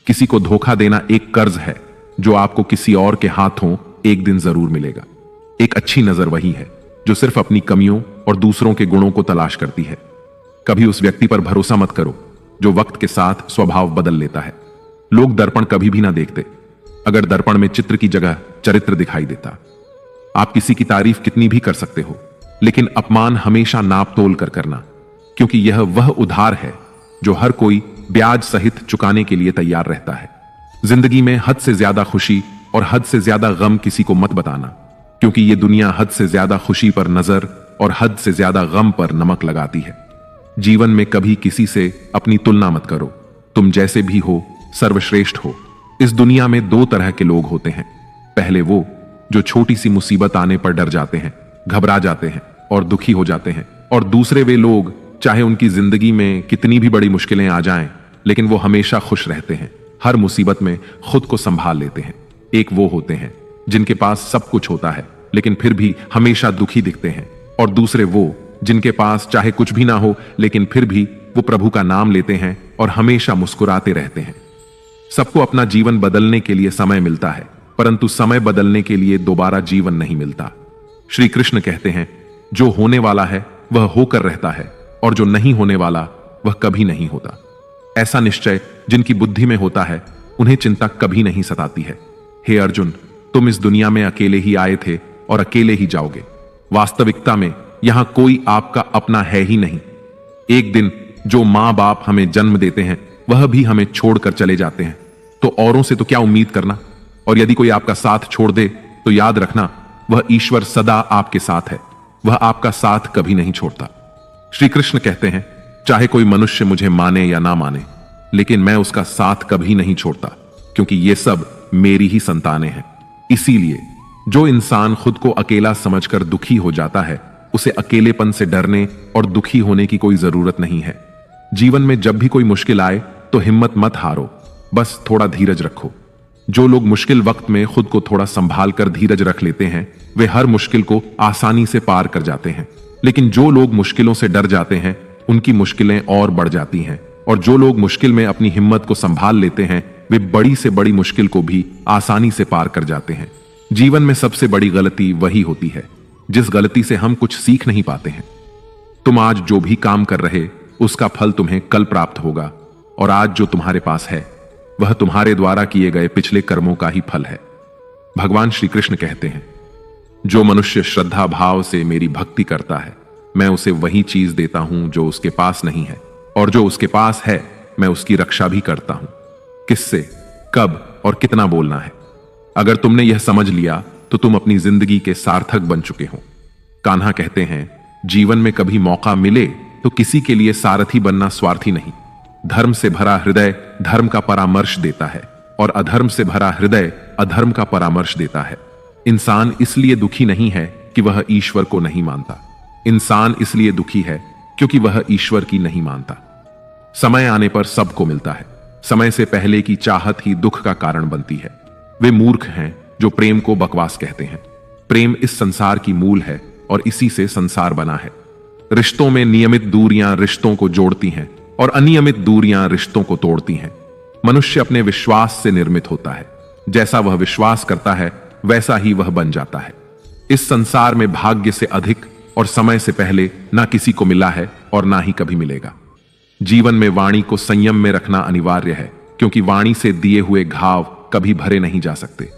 किसी को धोखा देना एक कर्ज है जो आपको किसी और के हाथों एक दिन जरूर मिलेगा। एक अच्छी नजर वही है जो सिर्फ अपनी कमियों और दूसरों के गुणों को तलाश करती है। कभी उस व्यक्ति पर भरोसा मत करो जो वक्त के साथ स्वभाव बदल लेता है। लोग दर्पण कभी भी ना देखते, अगर दर्पण में चित्र की जगह चरित्र दिखाई देता। आप किसी की तारीफ कितनी भी कर सकते हो, लेकिन अपमान हमेशा नाप तोल कर करना, क्योंकि यह वह उधार है जो हर कोई ब्याज सहित चुकाने के लिए तैयार रहता है। जिंदगी में हद से ज्यादा खुशी और हद से ज्यादा गम किसी को मत बताना, क्योंकि यह दुनिया हद से ज्यादा खुशी पर नजर और हद से ज्यादा गम पर नमक लगाती है। जीवन में कभी किसी से अपनी तुलना मत करो। तुम जैसे भी हो सर्वश्रेष्ठ हो। इस दुनिया में 2 तरह के लोग होते हैं। पहले वो जो छोटी सी मुसीबत आने पर डर जाते हैं, घबरा जाते हैं और दुखी हो जाते हैं, और दूसरे वे लोग चाहे उनकी जिंदगी में कितनी भी बड़ी मुश्किलें आ जाएं, लेकिन वो हमेशा खुश रहते हैं, हर मुसीबत में खुद को संभाल लेते हैं। एक वो होते हैं जिनके पास सब कुछ होता है लेकिन फिर भी हमेशा दुखी दिखते हैं, और दूसरे वो जिनके पास चाहे कुछ भी ना हो लेकिन फिर भी वो प्रभु का नाम लेते हैं और हमेशा मुस्कुराते रहते हैं। सबको अपना जीवन बदलने के लिए समय मिलता है, परंतु समय बदलने के लिए दोबारा जीवन नहीं मिलता। श्री कृष्ण कहते हैं, जो होने वाला है वह होकर रहता है और जो नहीं होने वाला वह कभी नहीं होता। ऐसा निश्चय जिनकी बुद्धि में होता है उन्हें चिंता कभी नहीं सताती है। हे अर्जुन, तुम इस दुनिया में अकेले ही आए थे और अकेले ही जाओगे। वास्तविकता में यहां कोई आपका अपना है ही नहीं। एक दिन जो मां बाप हमें जन्म देते हैं वह भी हमें छोड़कर चले जाते हैं, तो औरों से तो क्या उम्मीद करना। और यदि कोई आपका साथ छोड़ दे तो याद रखना, वह ईश्वर सदा आपके साथ है, वह आपका साथ कभी नहीं छोड़ता। श्री कृष्ण कहते हैं, चाहे कोई मनुष्य मुझे माने या ना माने, लेकिन मैं उसका साथ कभी नहीं छोड़ता, क्योंकि ये सब मेरी ही संतानें हैं। इसीलिए जो इंसान खुद को अकेला समझकर दुखी हो जाता है, उसे अकेलेपन से डरने और दुखी होने की कोई जरूरत नहीं है। जीवन में जब भी कोई मुश्किल आए तो हिम्मत मत हारो, बस थोड़ा धीरज रखो। जो लोग मुश्किल वक्त में खुद को थोड़ा संभाल कर धीरज रख लेते हैं, वे हर मुश्किल को आसानी से पार कर जाते हैं। लेकिन जो लोग मुश्किलों से डर जाते हैं, उनकी मुश्किलें और बढ़ जाती हैं। और जो लोग मुश्किल में अपनी हिम्मत को संभाल लेते हैं, वे बड़ी से बड़ी मुश्किल को भी आसानी से पार कर जाते हैं। जीवन में सबसे बड़ी गलती वही होती है जिस गलती से हम कुछ सीख नहीं पाते हैं। तुम आज जो भी काम कर रहे, उसका फल तुम्हें कल प्राप्त होगा, और आज जो तुम्हारे पास है वह तुम्हारे द्वारा किए गए पिछले कर्मों का ही फल है। भगवान श्री कृष्ण कहते हैं, जो मनुष्य श्रद्धा भाव से मेरी भक्ति करता है, मैं उसे वही चीज देता हूं जो उसके पास नहीं है, और जो उसके पास है मैं उसकी रक्षा भी करता हूं। किससे, कब और कितना बोलना है। अगर तुमने यह समझ लिया तो तुम अपनी जिंदगी के सार्थक बन चुके हो। कान्हा कहते हैं, जीवन में कभी मौका मिले तो किसी के लिए सारथी बनना स्वार्थी नहीं। धर्म से भरा हृदय धर्म का परामर्श देता है, और अधर्म से भरा हृदय अधर्म का परामर्श देता है। इंसान इसलिए दुखी नहीं है कि वह ईश्वर को नहीं मानता, इंसान इसलिए दुखी है क्योंकि वह ईश्वर की नहीं मानता। समय आने पर सबको मिलता है, समय से पहले की चाहत ही दुख का कारण बनती है। वे मूर्ख हैं जो प्रेम को बकवास कहते हैं। प्रेम इस संसार की मूल है और इसी से संसार बना है। रिश्तों में नियमित दूरियां रिश्तों को जोड़ती हैं और अनियमित दूरियां रिश्तों को तोड़ती हैं। मनुष्य अपने विश्वास से निर्मित होता है, जैसा वह विश्वास करता है वैसा ही वह बन जाता है। इस संसार में भाग्य से अधिक और समय से पहले ना किसी को मिला है और ना ही कभी मिलेगा। जीवन में वाणी को संयम में रखना अनिवार्य है, क्योंकि वाणी से दिए हुए घाव कभी भरे नहीं जा सकते।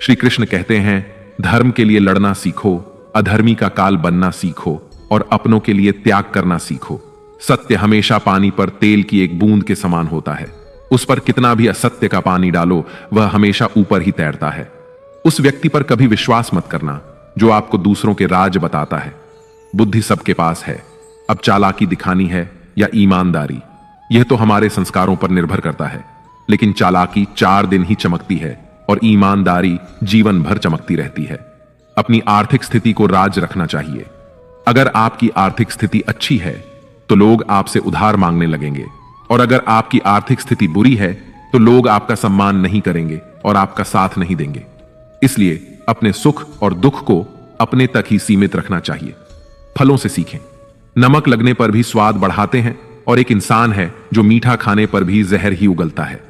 श्री कृष्ण कहते हैं, धर्म के लिए लड़ना सीखो, अधर्मी का काल बनना सीखो, और अपनों के लिए त्याग करना सीखो। सत्य हमेशा पानी पर तेल की एक बूंद के समान होता है। उस पर कितना भी असत्य का पानी डालो, वह हमेशा ऊपर ही तैरता है। उस व्यक्ति पर कभी विश्वास मत करना जो आपको दूसरों के राज बताता है। बुद्धि सबके पास है, अब चालाकी दिखानी है या ईमानदारी, यह तो हमारे संस्कारों पर निर्भर करता है। लेकिन चालाकी 4 दिन ही चमकती है और ईमानदारी जीवन भर चमकती रहती है। अपनी आर्थिक स्थिति को राज रखना चाहिए। अगर आपकी आर्थिक स्थिति अच्छी है तो लोग आपसे उधार मांगने लगेंगे, और अगर आपकी आर्थिक स्थिति बुरी है तो लोग आपका सम्मान नहीं करेंगे और आपका साथ नहीं देंगे। इसलिए अपने सुख और दुख को अपने तक ही सीमित रखना चाहिए। फलों से सीखें। नमक लगने पर भी स्वाद बढ़ाते हैं, और एक इंसान है जो मीठा खाने पर भी जहर ही उगलता है।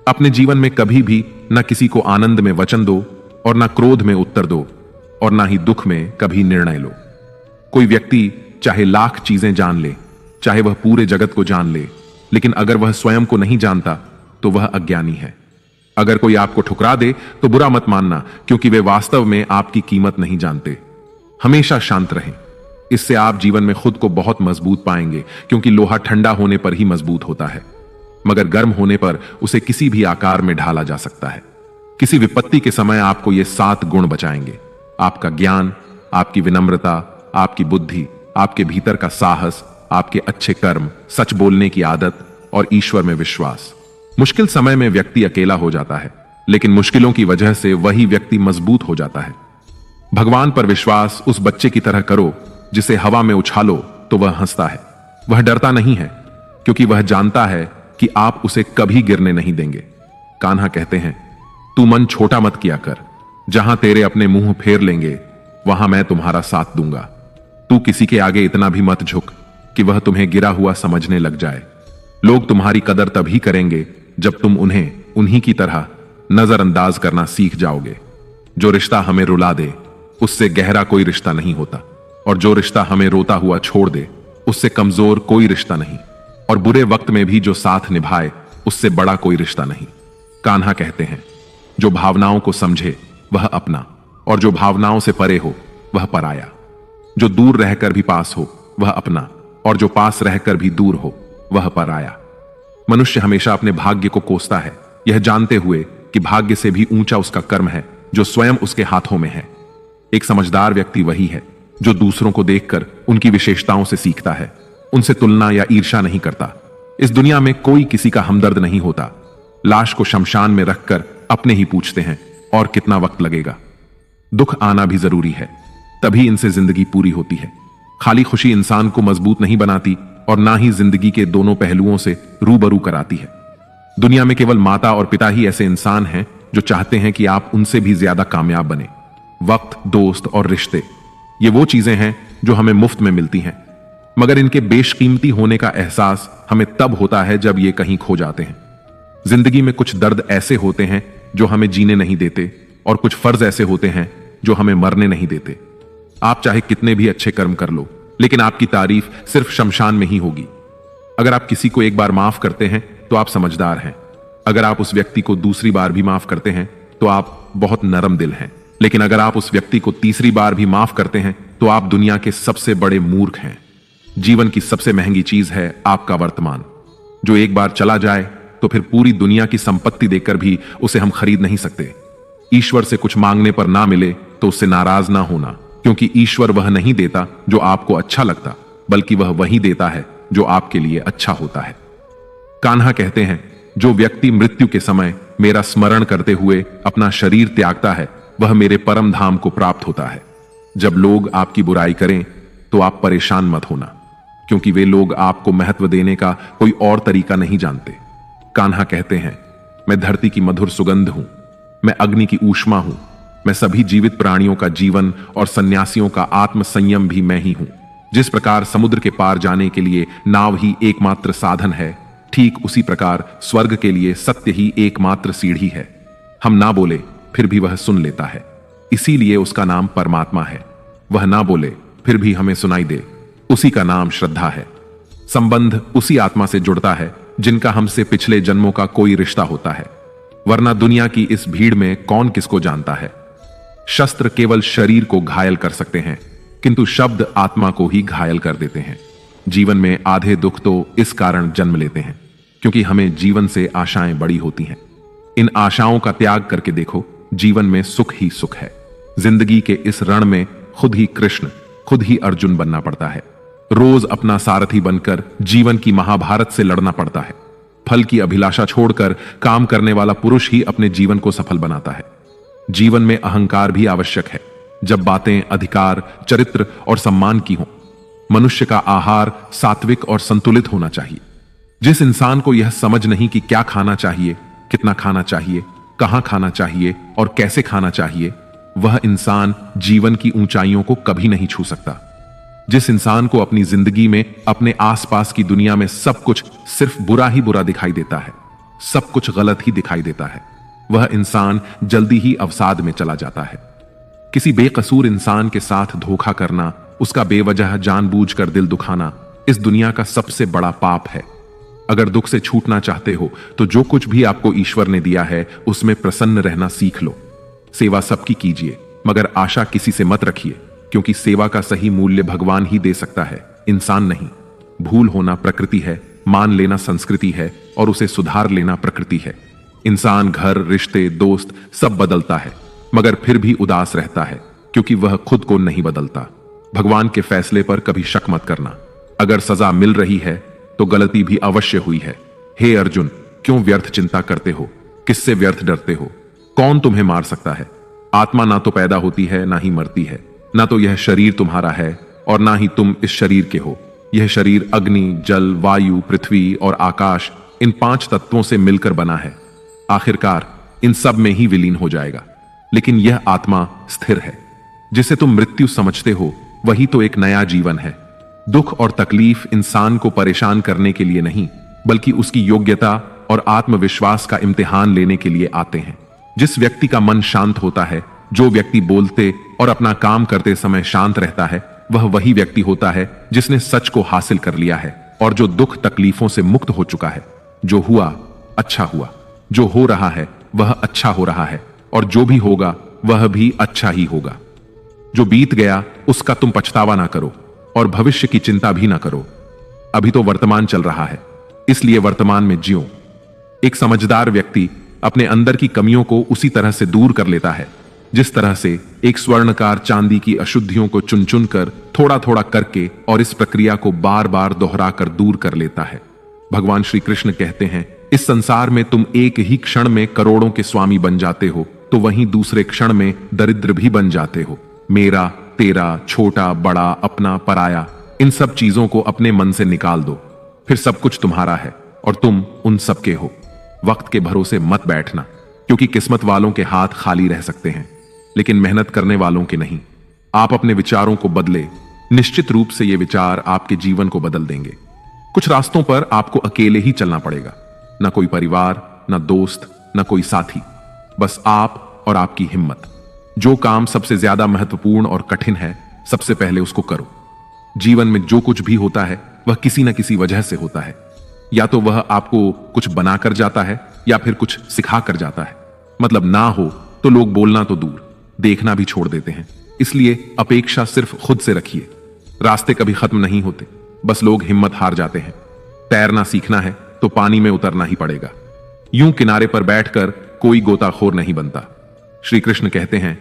अपने जीवन में कभी भी न किसी को आनंद में वचन दो और न क्रोध में उत्तर दो, और न ही दुख में कभी निर्णय लो। कोई व्यक्ति चाहे लाख चीजें जान ले, चाहे वह पूरे जगत को जान ले, लेकिन अगर वह स्वयं को नहीं जानता तो वह अज्ञानी है। अगर कोई आपको ठुकरा दे तो बुरा मत मानना, क्योंकि वे वास्तव में आपकी कीमत नहीं जानते। हमेशा शांत रहें, इससे आप जीवन में खुद को बहुत मजबूत पाएंगे, क्योंकि लोहा ठंडा होने पर ही मजबूत होता है, मगर गर्म होने पर उसे किसी भी आकार में ढाला जा सकता है। किसी विपत्ति के समय आपको ये 7 गुण बचाएंगे: आपका ज्ञान, आपकी विनम्रता, आपकी बुद्धि, आपके भीतर का साहस, आपके अच्छे कर्म, सच बोलने की आदत और ईश्वर में विश्वास। मुश्किल समय में व्यक्ति अकेला हो जाता है, लेकिन मुश्किलों की वजह से वही व्यक्ति मजबूत हो जाता है। भगवान पर विश्वास उस बच्चे की तरह करो जिसे हवा में उछालो तो वह हंसता है। वह डरता नहीं है, क्योंकि वह जानता है कि आप उसे कभी गिरने नहीं देंगे। कान्हा कहते हैं, तू मन छोटा मत किया कर, जहां तेरे अपने मुंह फेर लेंगे वहां मैं तुम्हारा साथ दूंगा। तू किसी के आगे इतना भी मत झुक कि वह तुम्हें गिरा हुआ समझने लग जाए। लोग तुम्हारी कदर तभी करेंगे जब तुम उन्हें उन्हीं की तरह नजरअंदाज करना सीख जाओगे। जो रिश्ता हमें रुला दे उससे गहरा कोई रिश्ता नहीं होता, और जो रिश्ता हमें रोता हुआ छोड़ दे उससे कमजोर कोई रिश्ता नहीं, और बुरे वक्त में भी जो साथ निभाए उससे बड़ा कोई रिश्ता नहीं। कान्हा कहते हैं, जो भावनाओं को समझे वह अपना, और जो भावनाओं से परे हो वह पराया। जो दूर रहकर भी पास हो वह अपना, और जो पास रहकर भी दूर हो वह पराया। मनुष्य हमेशा अपने भाग्य को कोसता है, यह जानते हुए कि भाग्य से भी ऊंचा उसका कर्म है जो स्वयं उसके हाथों में है। एक समझदार व्यक्ति वही है जो दूसरों को देखकर उनकी विशेषताओं से सीखता है, उनसे तुलना या ईर्ष्या नहीं करता। इस दुनिया में कोई किसी का हमदर्द नहीं होता। लाश को शमशान में रखकर अपने ही पूछते हैं, और कितना वक्त लगेगा। दुख आना भी जरूरी है, तभी इनसे जिंदगी पूरी होती है। खाली खुशी इंसान को मजबूत नहीं बनाती, और ना ही जिंदगी के दोनों पहलुओं से रूबरू कराती है। दुनिया में केवल माता और पिता ही ऐसे इंसान हैं जो चाहते हैं कि आप उनसे भी ज्यादा कामयाब बने। वक्त, दोस्त और रिश्ते, ये वो चीजें हैं जो हमें मुफ्त में मिलती हैं, मगर इनके बेशकीमती होने का एहसास हमें तब होता है जब ये कहीं खो जाते हैं। जिंदगी में कुछ दर्द ऐसे होते हैं जो हमें जीने नहीं देते, और कुछ फर्ज ऐसे होते हैं जो हमें मरने नहीं देते। आप चाहे कितने भी अच्छे कर्म कर लो, लेकिन आपकी तारीफ सिर्फ शमशान में ही होगी। अगर आप किसी को एक बार माफ करते हैं तो आप समझदार हैं। अगर आप उस व्यक्ति को दूसरी बार भी माफ करते हैं तो आप बहुत नरम दिल हैं। लेकिन अगर आप उस व्यक्ति को तीसरी बार भी माफ करते हैं तो आप दुनिया के सबसे बड़े मूर्ख हैं। जीवन की सबसे महंगी चीज है आपका वर्तमान, जो एक बार चला जाए तो फिर पूरी दुनिया की संपत्ति देकर भी उसे हम खरीद नहीं सकते। ईश्वर से कुछ मांगने पर ना मिले तो उससे नाराज ना होना, क्योंकि ईश्वर वह नहीं देता जो आपको अच्छा लगता, बल्कि वह वही देता है जो आपके लिए अच्छा होता है। कान्हा कहते हैं, जो व्यक्ति मृत्यु के समय मेरा स्मरण करते हुए अपना शरीर त्यागता है वह मेरे परम धाम को प्राप्त होता है। जब लोग आपकी बुराई करें तो आप परेशान मत होना, क्योंकि वे लोग आपको महत्व देने का कोई और तरीका नहीं जानते। कान्हा कहते हैं, मैं धरती की मधुर सुगंध हूं, मैं अग्नि की ऊष्मा हूं, मैं सभी जीवित प्राणियों का जीवन और सन्यासियों का आत्म संयम भी मैं ही हूं। जिस प्रकार समुद्र के पार जाने के लिए नाव ही एकमात्र साधन है, ठीक उसी प्रकार स्वर्ग के लिए सत्य ही एकमात्र सीढ़ी है। हम ना बोले फिर भी वह सुन लेता है, इसीलिए उसका नाम परमात्मा है। वह ना बोले फिर भी हमें सुनाई दे, उसी का नाम श्रद्धा है। संबंध उसी आत्मा से जुड़ता है जिनका हमसे पिछले जन्मों का कोई रिश्ता होता है, वरना दुनिया की इस भीड़ में कौन किसको जानता है। शस्त्र केवल शरीर को घायल कर सकते हैं, किंतु शब्द आत्मा को ही घायल कर देते हैं। जीवन में आधे दुख तो इस कारण जन्म लेते हैं क्योंकि हमें जीवन से आशाएं बड़ी होती हैं। इन आशाओं का त्याग करके देखो, जीवन में सुख ही सुख है। जिंदगी के इस रण में खुद ही कृष्ण, खुद ही अर्जुन बनना पड़ता है। रोज अपना सारथी बनकर जीवन की महाभारत से लड़ना पड़ता है। फल की अभिलाषा छोड़कर काम करने वाला पुरुष ही अपने जीवन को सफल बनाता है। जीवन में अहंकार भी आवश्यक है, जब बातें अधिकार, चरित्र और सम्मान की हों। मनुष्य का आहार सात्विक और संतुलित होना चाहिए। जिस इंसान को यह समझ नहीं कि क्या खाना चाहिए, कितना खाना चाहिए, कहां खाना चाहिए और कैसे खाना चाहिए, वह इंसान जीवन की ऊंचाइयों को कभी नहीं छू सकता। जिस इंसान को अपनी जिंदगी में, अपने आसपास की दुनिया में सब कुछ सिर्फ बुरा ही बुरा दिखाई देता है, सब कुछ गलत ही दिखाई देता है, वह इंसान जल्दी ही अवसाद में चला जाता है। किसी बेकसूर इंसान के साथ धोखा करना, उसका बेवजह जानबूझकर दिल दुखाना इस दुनिया का सबसे बड़ा पाप है। अगर दुख से छूटना चाहते हो तो जो कुछ भी आपको ईश्वर ने दिया है उसमें प्रसन्न रहना सीख लो। सेवा सबकी कीजिए, मगर आशा किसी से मत रखिए, क्योंकि सेवा का सही मूल्य भगवान ही दे सकता है, इंसान नहीं। भूल होना प्रकृति है, मान लेना संस्कृति है और उसे सुधार लेना प्रकृति है। इंसान घर, रिश्ते, दोस्त सब बदलता है, मगर फिर भी उदास रहता है, क्योंकि वह खुद को नहीं बदलता। भगवान के फैसले पर कभी शक मत करना। अगर सजा मिल रही है तो गलती भी अवश्य हुई है। हे अर्जुन, क्यों व्यर्थ चिंता करते हो? किससे व्यर्थ डरते हो? कौन तुम्हें मार सकता है? आत्मा ना तो पैदा होती है, ना ही मरती है। ना तो यह शरीर तुम्हारा है और ना ही तुम इस शरीर के हो। यह शरीर अग्नि, जल, वायु, पृथ्वी और आकाश, इन 5 तत्वों से मिलकर बना है। आखिरकार इन सब में ही विलीन हो जाएगा। लेकिन यह आत्मा स्थिर है। जिसे तुम मृत्यु समझते हो वही तो एक नया जीवन है। दुख और तकलीफ इंसान को परेशान करने के लिए नहीं, बल्कि उसकी योग्यता और आत्मविश्वास का इम्तिहान लेने के लिए आते हैं। जिस व्यक्ति का मन शांत होता है, जो व्यक्ति बोलते और अपना काम करते समय शांत रहता है, वह वही व्यक्ति होता है जिसने सच को हासिल कर लिया है और जो दुख तकलीफों से मुक्त हो चुका है। जो हुआ अच्छा हुआ, जो हो रहा है वह अच्छा हो रहा है और जो भी होगा वह भी अच्छा ही होगा। जो बीत गया उसका तुम पछतावा ना करो और भविष्य की चिंता भी ना करो। अभी तो वर्तमान चल रहा है, इसलिए वर्तमान में जियो। एक समझदार व्यक्ति अपने अंदर की कमियों को उसी तरह से दूर कर लेता है जिस तरह से एक स्वर्णकार चांदी की अशुद्धियों को चुन चुन कर थोड़ा थोड़ा करके और इस प्रक्रिया को बार बार दोहरा कर दूर कर लेता है। भगवान श्री कृष्ण कहते हैं, इस संसार में तुम एक ही क्षण में करोड़ों के स्वामी बन जाते हो तो वहीं दूसरे क्षण में दरिद्र भी बन जाते हो। मेरा, तेरा, छोटा, बड़ा, अपना, पराया, इन सब चीजों को अपने मन से निकाल दो, फिर सब कुछ तुम्हारा है और तुम उन सब के हो। वक्त के भरोसे मत बैठना, क्योंकि किस्मत वालों के हाथ खाली रह सकते हैं, लेकिन मेहनत करने वालों के नहीं। आप अपने विचारों को बदले, निश्चित रूप से ये विचार आपके जीवन को बदल देंगे। कुछ रास्तों पर आपको अकेले ही चलना पड़ेगा, ना कोई परिवार, ना दोस्त, ना कोई साथी, बस आप और आपकी हिम्मत। जो काम सबसे ज्यादा महत्वपूर्ण और कठिन है, सबसे पहले उसको करो। जीवन में जो कुछ भी होता है वह किसी न किसी वजह से होता है। या तो वह आपको कुछ बनाकर जाता है या फिर कुछ सिखा कर जाता है। मतलब ना हो तो लोग बोलना तो दूर, देखना भी छोड़ देते हैं। इसलिए अपेक्षा सिर्फ खुद से रखिए। रास्ते कभी खत्म नहीं होते, बस लोग हिम्मत हार जाते हैं। तैरना सीखना है तो पानी में उतरना ही पड़ेगा। यूं किनारे पर बैठकर कोई गोताखोर नहीं बनता। श्री कृष्ण कहते हैं,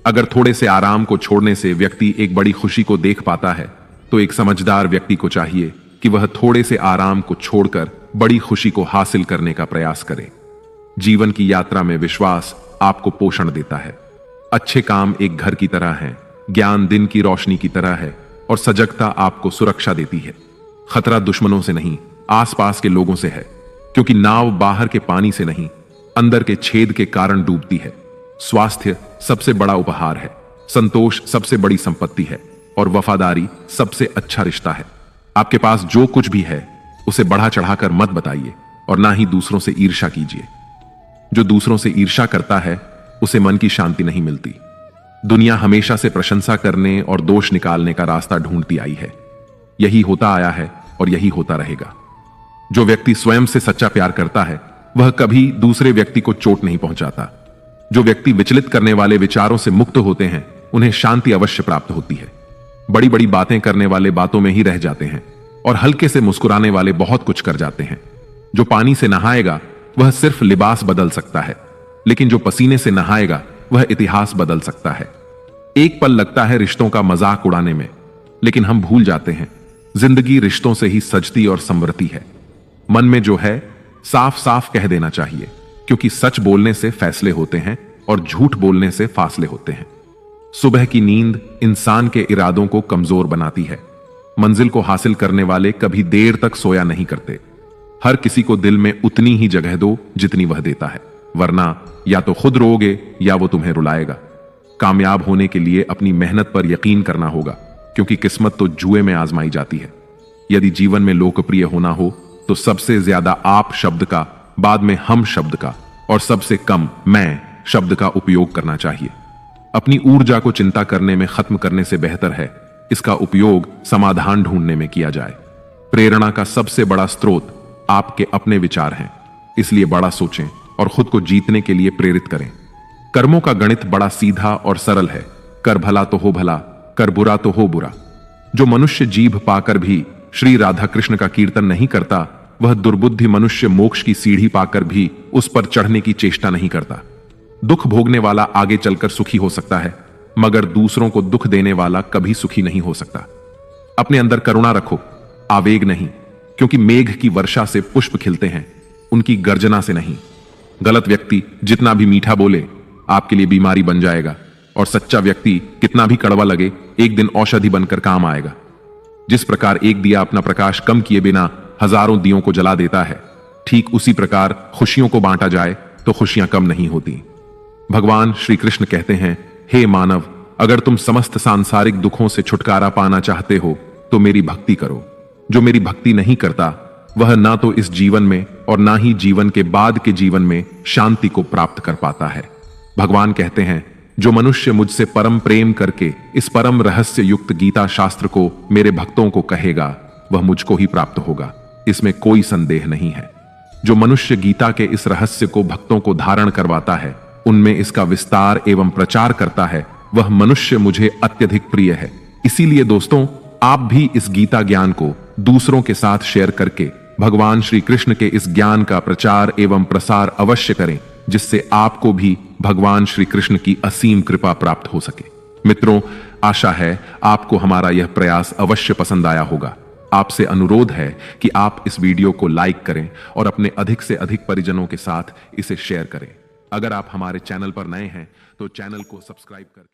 अगर थोड़े से आराम को छोड़ने से व्यक्ति एक बड़ी खुशी को देख पाता है, तो एक समझदार व्यक्ति को चाहिए कि वह थोड़े से आराम को छोड़कर बड़ी खुशी को हासिल करने का प्रयास करे। जीवन की यात्रा में विश्वास आपको पोषण देता है। अच्छे काम एक घर की तरह हैं, ज्ञान दिन की रोशनी की तरह है और सजगता आपको सुरक्षा देती है। खतरा दुश्मनों से नहीं, आसपास के लोगों से है, क्योंकि नाव बाहर के पानी से नहीं, अंदर के छेद के कारण डूबती है। स्वास्थ्य सबसे बड़ा उपहार है, संतोष सबसे बड़ी संपत्ति है और वफादारी सबसे अच्छा रिश्ता है। आपके पास जो कुछ भी है उसे बढ़ा चढ़ाकर मत बताइए और ना ही दूसरों से ईर्ष्या कीजिए। जो दूसरों से ईर्ष्या करता है उसे मन की शांति नहीं मिलती। दुनिया हमेशा से प्रशंसा करने और दोष निकालने का रास्ता ढूंढती आई है। यही होता आया है और यही होता रहेगा। जो व्यक्ति स्वयं से सच्चा प्यार करता है वह कभी दूसरे व्यक्ति को चोट नहीं पहुंचाता। जो व्यक्ति विचलित करने वाले विचारों से मुक्त होते हैं उन्हें शांति अवश्य प्राप्त होती है। बड़ी बड़ी बातें करने वाले बातों में ही रह जाते हैं और हल्के से मुस्कुराने वाले बहुत कुछ कर जाते हैं। जो पानी से नहाएगा वह सिर्फ लिबास बदल सकता है, लेकिन जो पसीने से नहाएगा वह इतिहास बदल सकता है। एक पल लगता है रिश्तों का मजाक उड़ाने में, लेकिन हम भूल जाते हैं जिंदगी रिश्तों से ही सजती और संवरती है। मन में जो है साफ साफ कह देना चाहिए, क्योंकि सच बोलने से फैसले होते हैं और झूठ बोलने से फासले होते हैं। सुबह की नींद इंसान के इरादों को कमजोर बनाती है। मंजिल को हासिल करने वाले कभी देर तक सोया नहीं करते। हर किसी को दिल में उतनी ही जगह दो जितनी वह देता है, वरना या तो खुद रोओगे या वो तुम्हें रुलाएगा। कामयाब होने के लिए अपनी मेहनत पर यकीन करना होगा, क्योंकि किस्मत तो जुए में आजमाई जाती है। यदि जीवन में लोकप्रिय होना हो तो सबसे ज्यादा आप शब्द का, बाद में हम शब्द का और सबसे कम मैं शब्द का उपयोग करना चाहिए। अपनी ऊर्जा को चिंता करने में खत्म करने से बेहतर है इसका उपयोग समाधान ढूंढने में किया जाए। प्रेरणा का सबसे बड़ा स्रोत आपके अपने विचार हैं, इसलिए बड़ा सोचें और खुद को जीतने के लिए प्रेरित करें। कर्मों का गणित बड़ा सीधा और सरल है। कर भला तो हो भला, कर बुरा तो हो बुरा। जो मनुष्य जीभ पाकर भी श्री राधा कृष्ण का कीर्तन नहीं करता, वह दुर्बुद्धि मनुष्य मोक्ष की सीढ़ी पाकर भी उस पर चढ़ने की चेष्टा नहीं करता। दुख भोगने वाला आगे चलकर सुखी हो सकता है, मगर दूसरों को दुख देने वाला कभी सुखी नहीं हो सकता। अपने अंदर करुणा रखो, आवेग नहीं, क्योंकि मेघ की वर्षा से पुष्प खिलते हैं, उनकी गर्जना से नहीं। गलत व्यक्ति जितना भी मीठा बोले आपके लिए बीमारी बन जाएगा, और सच्चा व्यक्ति कितना भी कड़वा लगे एक दिन औषधि बनकर काम आएगा। जिस प्रकार एक दिया अपना प्रकाश कम किए बिना हजारों दियों को जला देता है, ठीक उसी प्रकार खुशियों को बांटा जाए तो खुशियां कम नहीं होती। भगवान श्री कृष्ण कहते हैं, हे मानव, अगर तुम समस्त सांसारिक दुखों से छुटकारा पाना चाहते हो तो मेरी भक्ति करो। जो मेरी भक्ति नहीं करता वह ना तो इस जीवन में और ना ही जीवन के बाद के जीवन में शांति को प्राप्त कर पाता है। भगवान कहते हैं, जो मनुष्य मुझसे परम प्रेम करके इस परम रहस्य युक्त गीता शास्त्र को मेरे भक्तों को कहेगा, वह मुझको ही प्राप्त होगा, इसमें कोई संदेह नहीं है। जो मनुष्य गीता के इस रहस्य को भक्तों को धारण करवाता है, उनमें इसका विस्तार एवं प्रचार करता है, वह मनुष्य मुझे अत्यधिक प्रिय है। इसीलिए दोस्तों, आप भी इस गीता ज्ञान को दूसरों के साथ शेयर करके भगवान श्री कृष्ण के इस ज्ञान का प्रचार एवं प्रसार अवश्य करें, जिससे आपको भी भगवान श्री कृष्ण की असीम कृपा प्राप्त हो सके। मित्रों, आशा है आपको हमारा यह प्रयास अवश्य पसंद आया होगा। आपसे अनुरोध है कि आप इस वीडियो को लाइक करें और अपने अधिक से अधिक परिजनों के साथ इसे शेयर करें। अगर आप हमारे चैनल पर नए हैं तो चैनल को सब्सक्राइब करें।